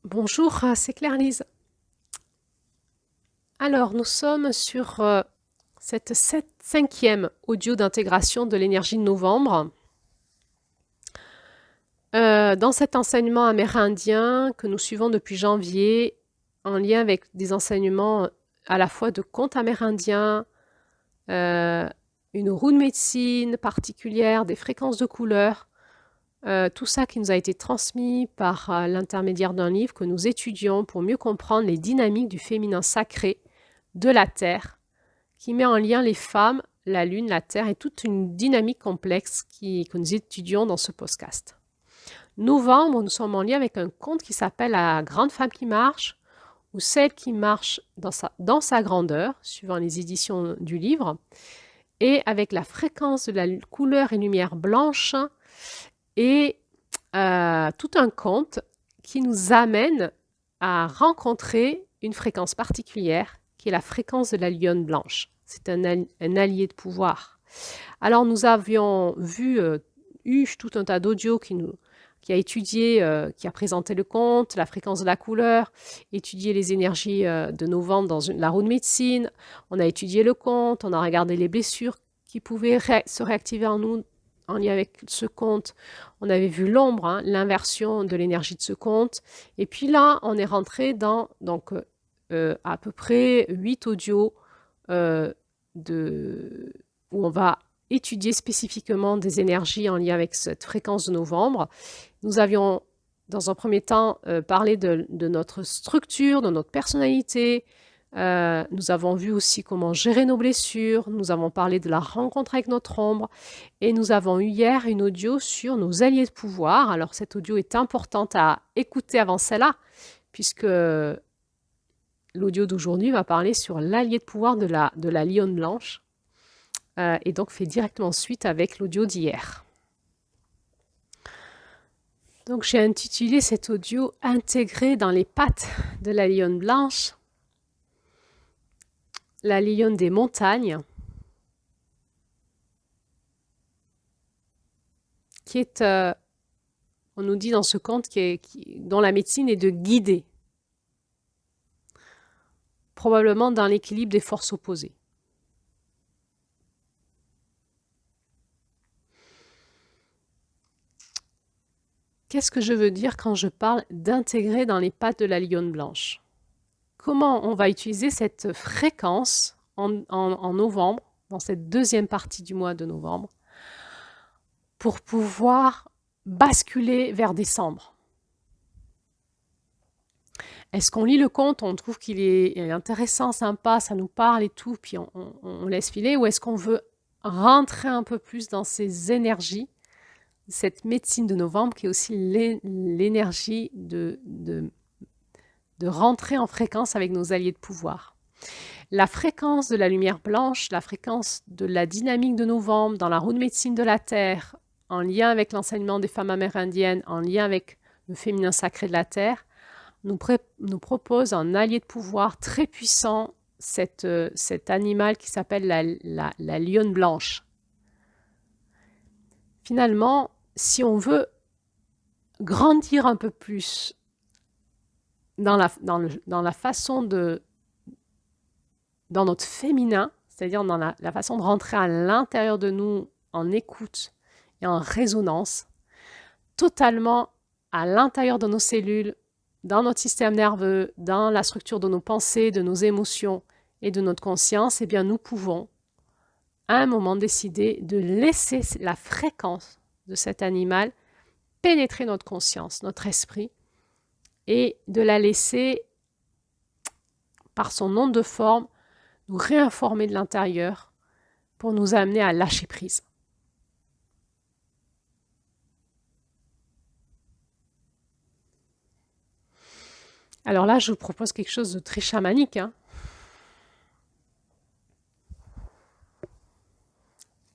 Bonjour, c'est Claire-Lise. Alors, nous sommes sur cette cinquième audio d'intégration de l'énergie de novembre. Dans cet enseignement amérindien que nous suivons depuis janvier, en lien avec des enseignements à la fois de contes amérindiens, une roue de médecine particulière, des fréquences de couleurs, tout ça qui nous a été transmis par l'intermédiaire d'un livre que nous étudions pour mieux comprendre les dynamiques du féminin sacré de la Terre, qui met en lien les femmes, la Lune, la Terre et toute une dynamique complexe que nous étudions dans ce podcast. Novembre, nous sommes en lien avec un conte qui s'appelle La grande femme qui marche, ou celle qui marche dans sa grandeur, suivant les éditions du livre, et avec la fréquence de la couleur et lumière blanche, et tout un conte qui nous amène à rencontrer une fréquence particulière qui est la fréquence de la lionne blanche. C'est un allié de pouvoir. Alors nous avions eu tout un tas d'audios qui a étudié, qui a présenté le conte, la fréquence de la couleur, étudié les énergies de novembre dans la roue de médecine. On a étudié le conte, on a regardé les blessures qui pouvaient se réactiver en nous en lien avec ce conte. On avait vu l'ombre, hein, l'inversion de l'énergie de ce conte. Et puis là, on est rentré dans à peu près 8 audios où on va étudier spécifiquement des énergies en lien avec cette fréquence de novembre. Nous avions, dans un premier temps, parlé de notre structure, de notre personnalité. Nous avons vu aussi comment gérer nos blessures. Nous avons parlé de la rencontre avec notre ombre. Et nous avons eu hier une audio sur nos alliés de pouvoir. Alors, cette audio est importante à écouter avant celle-là, puisque l'audio d'aujourd'hui va parler sur l'allié de pouvoir de la lionne blanche et donc fait directement suite avec l'audio d'hier. Donc j'ai intitulé cet audio « Intégré dans les pattes de la lionne blanche », la lionne des montagnes, qui est, on nous dit dans ce conte, dont la médecine est de guider, probablement dans l'équilibre des forces opposées. Qu'est-ce que je veux dire quand je parle d'intégrer dans les pattes de la lionne blanche? Comment on va utiliser cette fréquence en novembre, dans cette deuxième partie du mois de novembre, pour pouvoir basculer vers décembre? Est-ce qu'on lit le conte, on trouve qu'il est intéressant, sympa, ça nous parle et tout, puis on laisse filer, ou est-ce qu'on veut rentrer un peu plus dans ces énergies, cette médecine de novembre qui est aussi l'énergie de rentrer en fréquence avec nos alliés de pouvoir? La fréquence de la lumière blanche, la fréquence de la dynamique de novembre dans la roue de médecine de la Terre, en lien avec l'enseignement des femmes amérindiennes, en lien avec le féminin sacré de la Terre, nous propose un allié de pouvoir très puissant, cet animal qui s'appelle la lionne blanche. Finalement, si on veut grandir un peu plus dans la façon dans notre féminin, c'est-à-dire dans la façon de rentrer à l'intérieur de nous en écoute et en résonance, totalement à l'intérieur de nos cellules, dans notre système nerveux, dans la structure de nos pensées, de nos émotions et de notre conscience, eh bien nous pouvons à un moment décider de laisser la fréquence de cet animal pénétrer notre conscience, notre esprit, et de la laisser, par son onde de forme, nous réinformer de l'intérieur pour nous amener à lâcher prise. Alors là, je vous propose quelque chose de très chamanique, hein.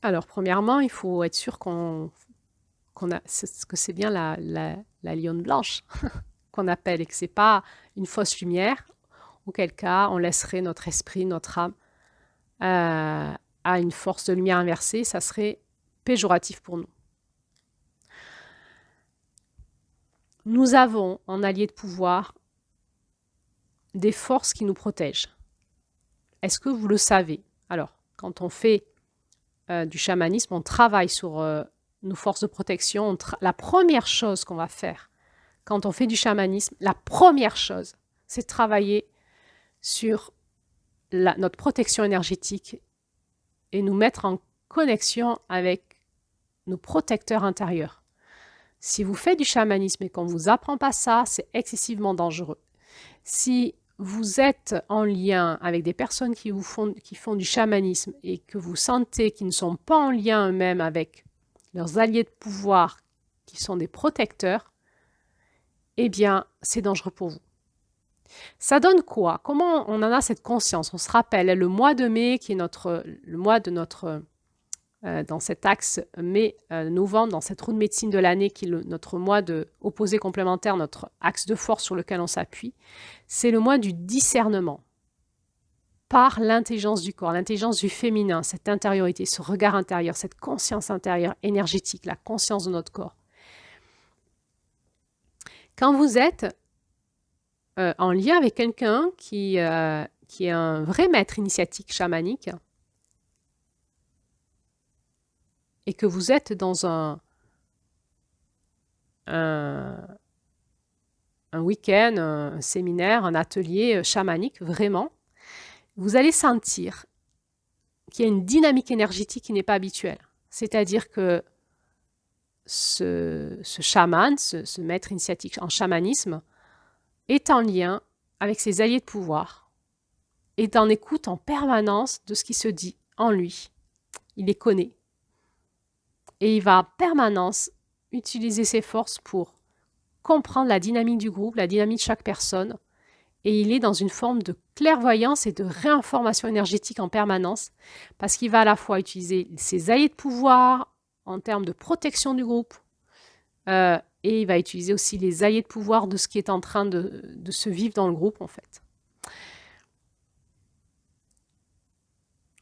Alors, premièrement, il faut être sûr que c'est bien la lionne blanche qu'on appelle et que ce n'est pas une fausse lumière, auquel cas on laisserait notre esprit, notre âme à une force de lumière inversée, ça serait péjoratif pour nous. Nous avons en allié de pouvoir des forces qui nous protègent. Est-ce que vous le savez? Alors, quand on fait du chamanisme, on travaille sur nos forces de protection. La première chose qu'on va faire quand on fait du chamanisme, la première chose, c'est de travailler sur notre protection énergétique et nous mettre en connexion avec nos protecteurs intérieurs. Si vous faites du chamanisme et qu'on ne vous apprend pas ça, c'est excessivement dangereux. Si vous êtes en lien avec des personnes qui font du chamanisme et que vous sentez qu'ils ne sont pas en lien eux-mêmes avec leurs alliés de pouvoir qui sont des protecteurs, eh bien, c'est dangereux pour vous. Ça donne quoi? Comment on en a cette conscience? On se rappelle, le mois de mai, qui est le mois de notre, dans cet axe mai-novembre, dans cette roue de médecine de l'année, qui est notre mois de opposé complémentaire, notre axe de force sur lequel on s'appuie, c'est le mois du discernement par l'intelligence du corps, l'intelligence du féminin, cette intériorité, ce regard intérieur, cette conscience intérieure énergétique, la conscience de notre corps. Quand vous êtes en lien avec quelqu'un qui est un vrai maître initiatique chamanique et que vous êtes dans un week-end, un séminaire, un atelier chamanique, vraiment, vous allez sentir qu'il y a une dynamique énergétique qui n'est pas habituelle. C'est-à-dire que ce chaman, ce maître initiatique en chamanisme, est en lien avec ses alliés de pouvoir, est en écoute en permanence de ce qui se dit en lui. Il les connaît. Et il va en permanence utiliser ses forces pour comprendre la dynamique du groupe, la dynamique de chaque personne. Et il est dans une forme de clairvoyance et de réinformation énergétique en permanence, parce qu'il va à la fois utiliser ses alliés de pouvoir en termes de protection du groupe, et il va utiliser aussi les alliés de pouvoir de ce qui est en train de se vivre dans le groupe, en fait.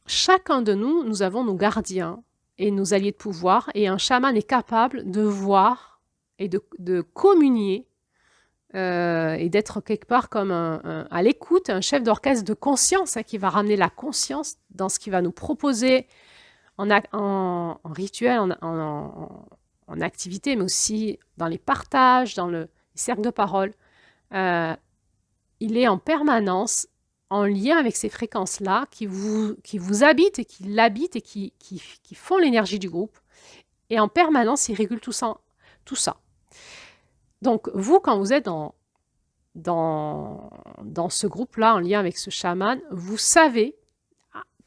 Chacun de nous, nous avons nos gardiens et nos alliés de pouvoir, et un chaman est capable de voir et de communier et d'être quelque part comme à l'écoute, un chef d'orchestre de conscience qui va ramener la conscience dans ce qu'il va nous proposer en rituel, en activité, mais aussi dans les partages, dans les cercles de parole. Il est en permanence en lien avec ces fréquences-là qui vous habitent et qui l'habitent et qui font l'énergie du groupe. Et en permanence, il régule tout ça. Donc, vous, quand vous êtes dans ce groupe-là, en lien avec ce chaman, vous savez,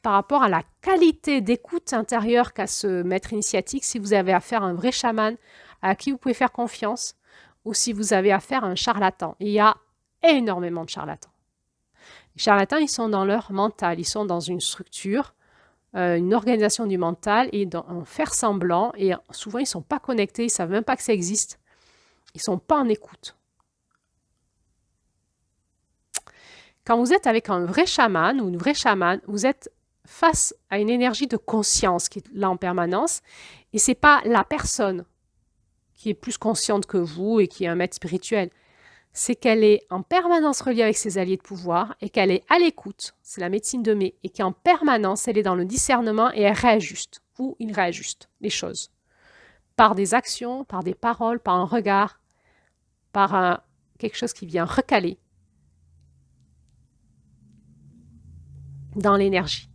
par rapport à la qualité d'écoute intérieure qu'a ce maître initiatique, si vous avez affaire à un vrai chaman à qui vous pouvez faire confiance, ou si vous avez affaire à un charlatan. Il y a énormément de charlatans. Les charlatans, ils sont dans leur mental, ils sont dans une structure, une organisation du mental, et en faire semblant, et souvent, ils ne sont pas connectés, ils ne savent même pas que ça existe. Ils ne sont pas en écoute. Quand vous êtes avec un vrai chaman ou une vraie chamane, vous êtes face à une énergie de conscience qui est là en permanence, et ce n'est pas la personne qui est plus consciente que vous et qui est un maître spirituel. C'est qu'elle est en permanence reliée avec ses alliés de pouvoir et qu'elle est à l'écoute, c'est la médecine de mai, et qu'en permanence, elle est dans le discernement et elle réajuste, ou il réajuste les choses. Par des actions, par des paroles, par un regard, par quelque chose qui vient recaler dans l'énergie.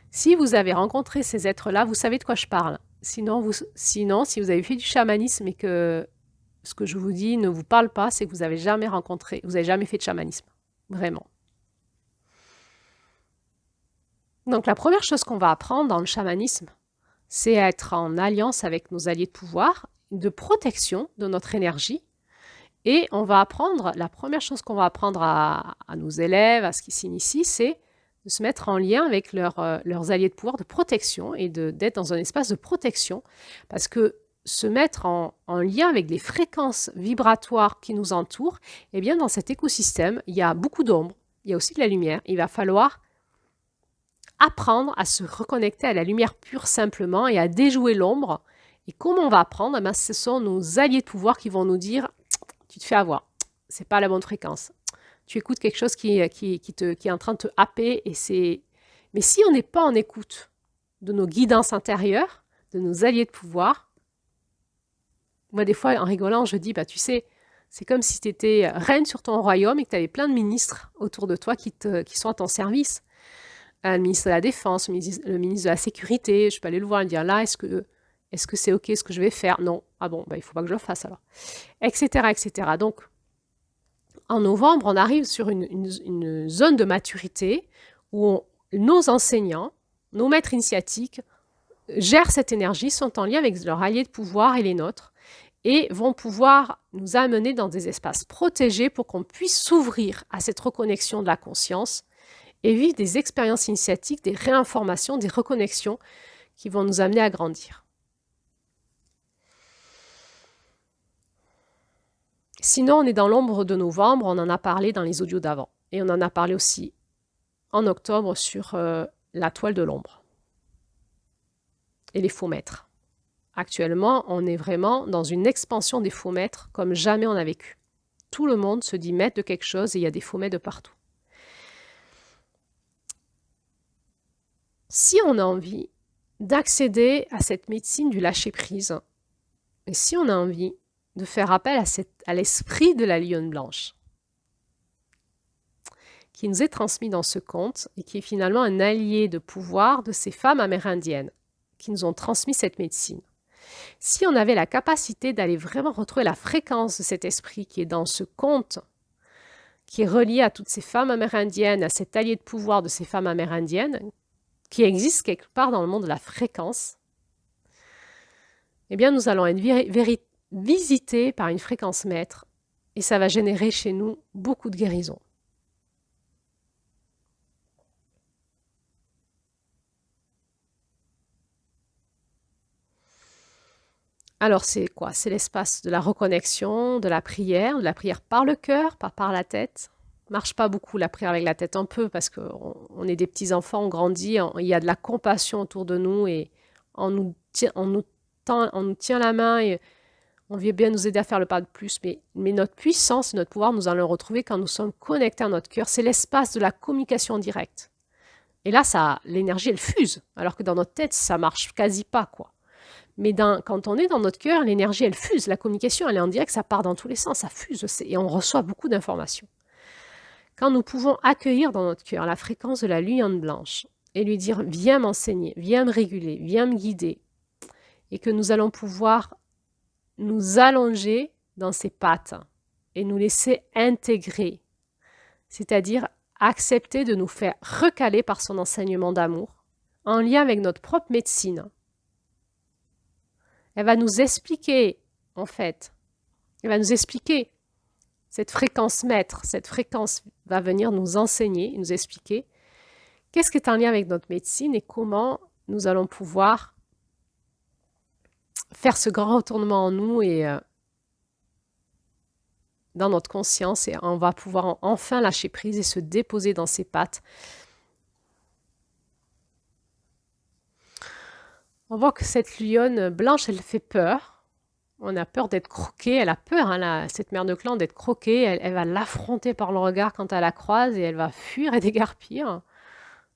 Si vous avez rencontré ces êtres-là, vous savez de quoi je parle. Sinon, si vous avez fait du chamanisme et que ce que je vous dis ne vous parle pas, c'est que vous n'avez jamais rencontré, vous n'avez jamais fait de chamanisme. Vraiment. Donc, la première chose qu'on va apprendre dans le chamanisme, c'est être en alliance avec nos alliés de pouvoir, de protection de notre énergie. Et on va apprendre, la première chose qu'on va apprendre à nos élèves, à ce qui s'initie, c'est de se mettre en lien avec leurs alliés de pouvoir de protection et d'être dans un espace de protection. Parce que se mettre en lien avec les fréquences vibratoires qui nous entourent, eh bien dans cet écosystème, il y a beaucoup d'ombre, il y a aussi de la lumière. Il va falloir apprendre à se reconnecter à la lumière pure simplement et à déjouer l'ombre. Et comment on va apprendre? Eh bien, ce sont nos alliés de pouvoir qui vont nous dire « tu te fais avoir ». c'est pas la bonne fréquence. Tu écoutes quelque chose qui est en train de te happer Mais si on n'est pas en écoute de nos guidances intérieures, de nos alliés de pouvoir, moi des fois en rigolant je dis tu sais, c'est comme si tu étais reine sur ton royaume et que tu avais plein de ministres autour de toi qui sont à ton service. Le ministre de la Défense, le ministre de la Sécurité, je peux aller le voir et dire là, est-ce que c'est OK ce que je vais faire? Non. Ah bon, il ne faut pas que je le fasse alors. Etc. etc. Donc, en novembre, on arrive sur une zone de maturité où nos enseignants, nos maîtres initiatiques gèrent cette énergie, sont en lien avec leurs alliés de pouvoir et les nôtres, et vont pouvoir nous amener dans des espaces protégés pour qu'on puisse s'ouvrir à cette reconnexion de la conscience et vivre des expériences initiatiques, des réinformations, des reconnexions qui vont nous amener à grandir. Sinon, on est dans l'ombre de novembre, on en a parlé dans les audios d'avant. Et on en a parlé aussi en octobre sur la toile de l'ombre et les faux maîtres. Actuellement, on est vraiment dans une expansion des faux maîtres comme jamais on a vécu. Tout le monde se dit maître de quelque chose et il y a des faux maîtres de partout. Si on a envie d'accéder à cette médecine du lâcher-prise, et si on a envie de faire appel à l'esprit de la lionne blanche, qui nous est transmis dans ce conte et qui est finalement un allié de pouvoir de ces femmes amérindiennes qui nous ont transmis cette médecine. Si on avait la capacité d'aller vraiment retrouver la fréquence de cet esprit qui est dans ce conte, qui est relié à toutes ces femmes amérindiennes, à cet allié de pouvoir de ces femmes amérindiennes, qui existe quelque part dans le monde de la fréquence, eh bien nous allons être visités par une fréquence maître et ça va générer chez nous beaucoup de guérison. Alors c'est quoi? C'est l'espace de la reconnexion, de la prière par le cœur, pas par la tête. Marche pas beaucoup la prière avec la tête, un peu parce qu'on est des petits enfants, on grandit, il y a de la compassion autour de nous et on nous tient la main et on veut bien nous aider à faire le pas de plus. Mais notre puissance, notre pouvoir, nous allons le retrouver quand nous sommes connectés à notre cœur. C'est l'espace de la communication directe. Et là, l'énergie, elle fuse, alors que dans notre tête, ça marche quasi pas, quoi. Mais quand on est dans notre cœur, l'énergie, elle fuse. La communication, elle est en direct, ça part dans tous les sens, ça fuse et on reçoit beaucoup d'informations. Quand nous pouvons accueillir dans notre cœur la fréquence de la lionne blanche et lui dire « viens m'enseigner, viens me réguler, viens me guider » et que nous allons pouvoir nous allonger dans ses pattes et nous laisser intégrer, c'est-à-dire accepter de nous faire recaler par son enseignement d'amour en lien avec notre propre médecine. Elle va nous expliquer, en fait, cette fréquence maître, cette fréquence va venir nous enseigner, nous expliquer qu'est-ce qui est en lien avec notre médecine et comment nous allons pouvoir faire ce grand retournement en nous et dans notre conscience et on va pouvoir enfin lâcher prise et se déposer dans ses pattes. On voit que cette lionne blanche, elle fait peur. On a peur d'être croqué. Elle a peur, hein, cette mère de clan, d'être croquée. Elle va l'affronter par le regard quand elle la croise et elle va fuir et dégarpir.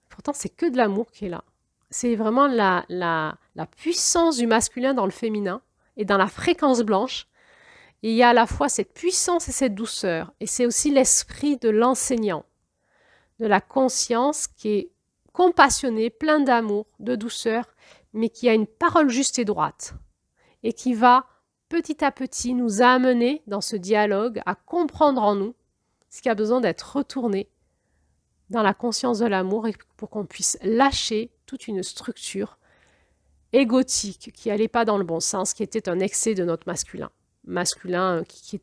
Pourtant, c'est que de l'amour qui est là. C'est vraiment la puissance du masculin dans le féminin et dans la fréquence blanche. Et il y a à la fois cette puissance et cette douceur. Et c'est aussi l'esprit de l'enseignant, de la conscience qui est compassionné, plein d'amour, de douceur, mais qui a une parole juste et droite et qui va petit à petit nous amener dans ce dialogue à comprendre en nous ce qui a besoin d'être retourné dans la conscience de l'amour et pour qu'on puisse lâcher toute une structure égotique qui n'allait pas dans le bon sens, qui était un excès de notre masculin qui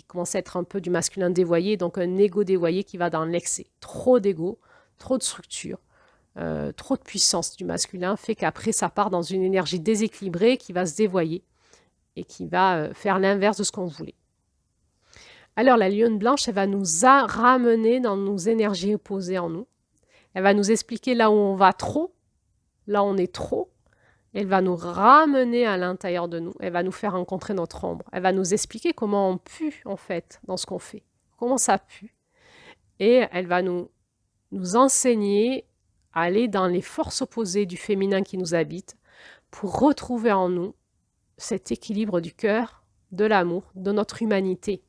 commençait à être un peu du masculin dévoyé, donc un ego dévoyé qui va dans l'excès. Trop d'ego, trop de structure, trop de puissance du masculin fait qu'après ça part dans une énergie déséquilibrée qui va se dévoyer et qui va faire l'inverse de ce qu'on voulait. Alors la lionne blanche, elle va nous ramener dans nos énergies opposées en nous. Elle va nous expliquer là où on va trop, là où on est trop, Elle va nous ramener à l'intérieur de nous. Elle va nous faire rencontrer notre ombre. Elle va nous expliquer comment on pue, en fait, dans ce qu'on fait. Comment ça pue. Et elle va nous enseigner à aller dans les forces opposées du féminin qui nous habite pour retrouver en nous cet équilibre du cœur, de l'amour, de notre humanité.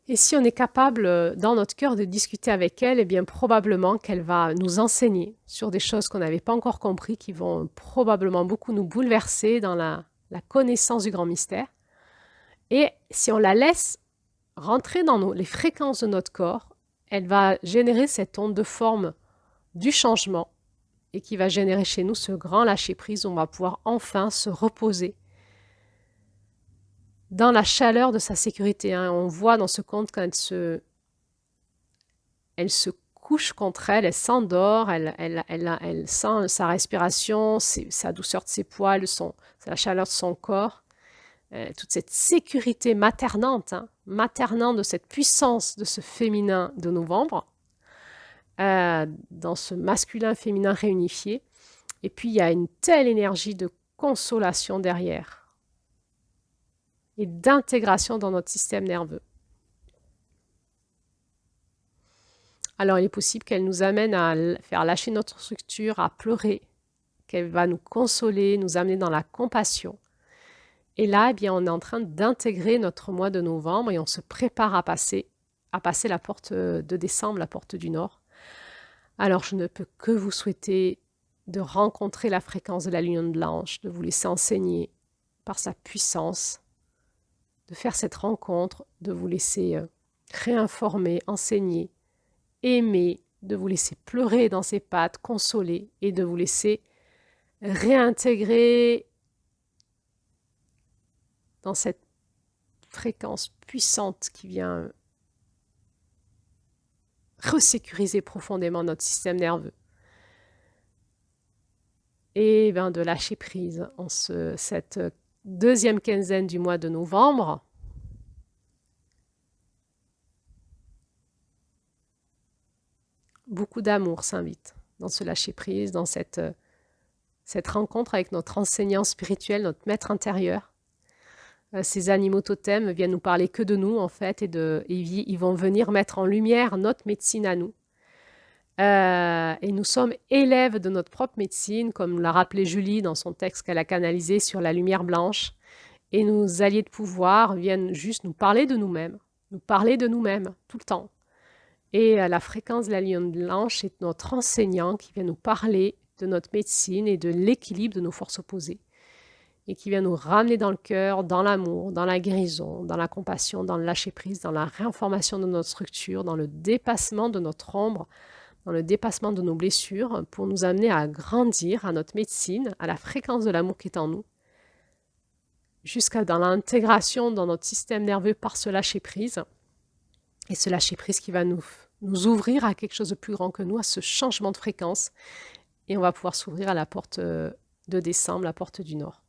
Et si on est capable dans notre cœur de discuter avec elle, eh bien probablement qu'elle va nous enseigner sur des choses qu'on n'avait pas encore compris, qui vont probablement beaucoup nous bouleverser dans la connaissance du grand mystère. Et si on la laisse rentrer dans les fréquences de notre corps, elle va générer cette onde de forme du changement et qui va générer chez nous ce grand lâcher-prise où on va pouvoir enfin se reposer dans la chaleur de sa sécurité. On voit dans ce conte quand elle se couche contre elle, elle s'endort, elle sent sa respiration, sa douceur de ses poils, la chaleur de son corps, toute cette sécurité maternante, maternante de cette puissance de ce féminin de novembre, dans ce masculin-féminin réunifié. Et puis il y a une telle énergie de consolation derrière et d'intégration dans notre système nerveux. Alors il est possible qu'elle nous amène à faire lâcher notre structure, à pleurer, qu'elle va nous consoler, nous amener dans la compassion. Et là, eh bien, on est en train d'intégrer notre mois de novembre et on se prépare à passer la porte de décembre, la porte du Nord. Alors je ne peux que vous souhaiter de rencontrer la fréquence de la Lune blanche, de vous laisser enseigner par sa puissance, de faire cette rencontre, de vous laisser réinformer, enseigner, aimer, de vous laisser pleurer dans ses pattes, consoler et de vous laisser réintégrer dans cette fréquence puissante qui vient resécuriser profondément notre système nerveux. Et bien de lâcher prise en cette deuxième quinzaine du mois de novembre. Beaucoup d'amour s'invite dans ce lâcher-prise, dans cette rencontre avec notre enseignant spirituel, notre maître intérieur. Ces animaux totems viennent nous parler que de nous, en fait, et ils vont venir mettre en lumière notre médecine à nous. Et nous sommes élèves de notre propre médecine, comme l'a rappelé Julie dans son texte qu'elle a canalisé sur la lumière blanche. Et nos alliés de pouvoir viennent juste nous parler de nous-mêmes tout le temps. Et la fréquence de la Lune blanche est notre enseignant qui vient nous parler de notre médecine et de l'équilibre de nos forces opposées. Et qui vient nous ramener dans le cœur, dans l'amour, dans la guérison, dans la compassion, dans le lâcher-prise, dans la réinformation de notre structure, dans le dépassement de notre ombre, dans le dépassement de nos blessures, pour nous amener à grandir à notre médecine, à la fréquence de l'amour qui est en nous, jusqu'à dans l'intégration dans notre système nerveux par ce lâcher-prise. Et ce lâcher-prise qui va nous ouvrir à quelque chose de plus grand que nous, à ce changement de fréquence. Et on va pouvoir s'ouvrir à la porte de décembre, la porte du Nord.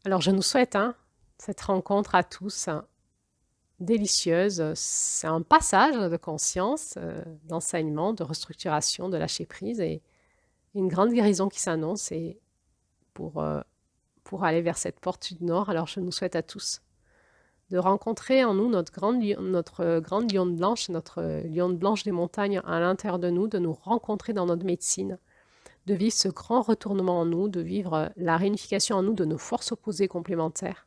Alors je nous souhaite cette rencontre à tous délicieuse. C'est un passage de conscience, d'enseignement, de restructuration, de lâcher-prise et une grande guérison qui s'annonce et pour aller vers cette porte du Nord. Alors je nous souhaite à tous de rencontrer en nous notre grande lionne blanche, notre lionne blanche des montagnes à l'intérieur de nous, de nous rencontrer dans notre médecine, de vivre ce grand retournement en nous, de vivre la réunification en nous de nos forces opposées complémentaires,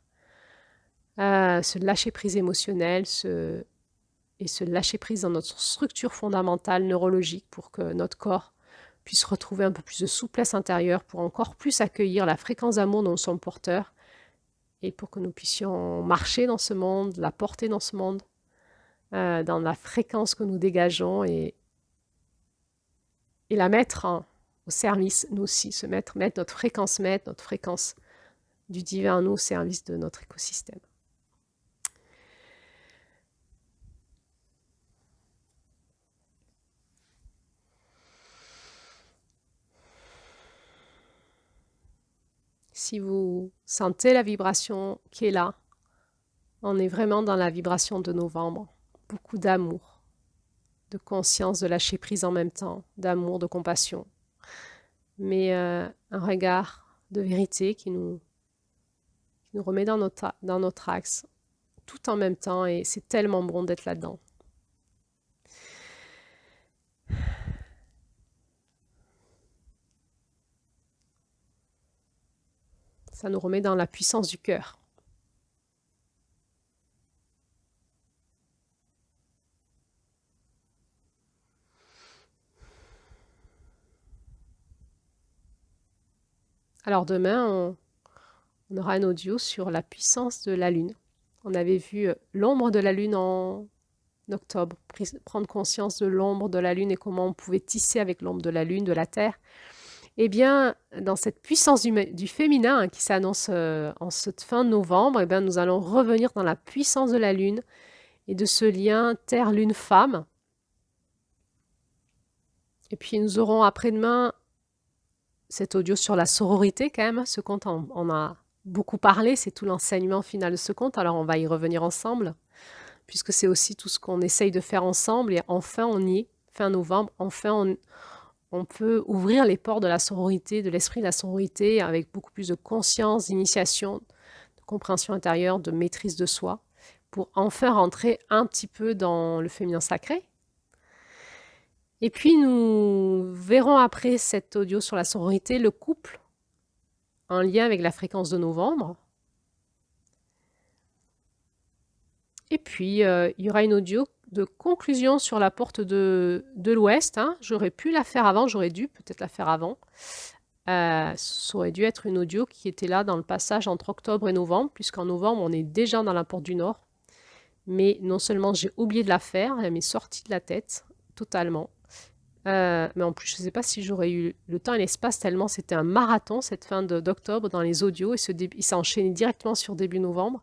ce lâcher-prise émotionnel et ce lâcher-prise dans notre structure fondamentale neurologique pour que notre corps puisse retrouver un peu plus de souplesse intérieure, pour encore plus accueillir la fréquence d'amour dont nous sommes porteurs, et pour que nous puissions marcher dans ce monde, la porter dans ce monde, dans la fréquence que nous dégageons et la mettre au service, nous aussi, mettre notre fréquence du divin en nous au service de notre écosystème. Si vous sentez la vibration qui est là, on est vraiment dans la vibration de novembre. Beaucoup d'amour, de conscience, de lâcher prise en même temps, d'amour, de compassion, mais un regard de vérité qui nous remet dans notre axe, tout en même temps, et c'est tellement bon d'être là-dedans. Ça nous remet dans la puissance du cœur. Alors demain, on aura un audio sur la puissance de la Lune. On avait vu l'ombre de la Lune en octobre, prendre conscience de l'ombre de la Lune et comment on pouvait tisser avec l'ombre de la Lune, de la Terre. Eh bien, dans cette puissance du féminin qui s'annonce en cette fin novembre, eh bien, nous allons revenir dans la puissance de la Lune et de ce lien Terre-Lune-Femme. Et puis nous aurons après-demain cet audio sur la sororité quand même. Ce conte, on a beaucoup parlé, c'est tout l'enseignement final de ce conte, alors on va y revenir ensemble, puisque c'est aussi tout ce qu'on essaye de faire ensemble, et enfin on y est, fin novembre, enfin on peut ouvrir les portes de la sororité, de l'esprit de la sororité, avec beaucoup plus de conscience, d'initiation, de compréhension intérieure, de maîtrise de soi, pour enfin rentrer un petit peu dans le féminin sacré. Et puis nous verrons après cet audio sur la sororité, le couple, en lien avec la fréquence de novembre. Et puis, il y aura une audio de conclusion sur la porte de l'Ouest. Hein. J'aurais pu la faire avant, j'aurais dû peut-être la faire avant. Ça aurait dû être une audio qui était là dans le passage entre octobre et novembre, puisqu'en novembre, on est déjà dans la porte du Nord. Mais non seulement j'ai oublié de la faire, elle m'est sortie de la tête, totalement. Mais en plus, je ne sais pas si j'aurais eu le temps et l'espace, tellement c'était un marathon, cette fin d'octobre, dans les audios, et il s'est enchaîné directement sur début novembre.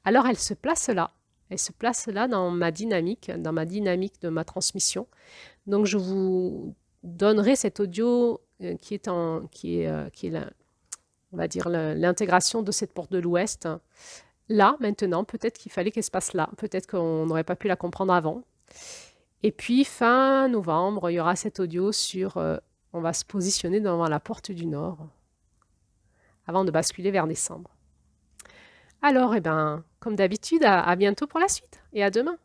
Alors, elle se place là. Elle se place là dans ma dynamique de ma transmission. Donc, je vous donnerai cet audio qui est on va dire, l'intégration de cette porte de l'Ouest. Là, maintenant, peut-être qu'il fallait qu'elle se passe là. Peut-être qu'on n'aurait pas pu la comprendre avant. Et puis, fin novembre, il y aura cet audio sur... on va se positionner devant la porte du Nord avant de basculer vers décembre. Alors, eh ben, comme d'habitude, à bientôt pour la suite et à demain.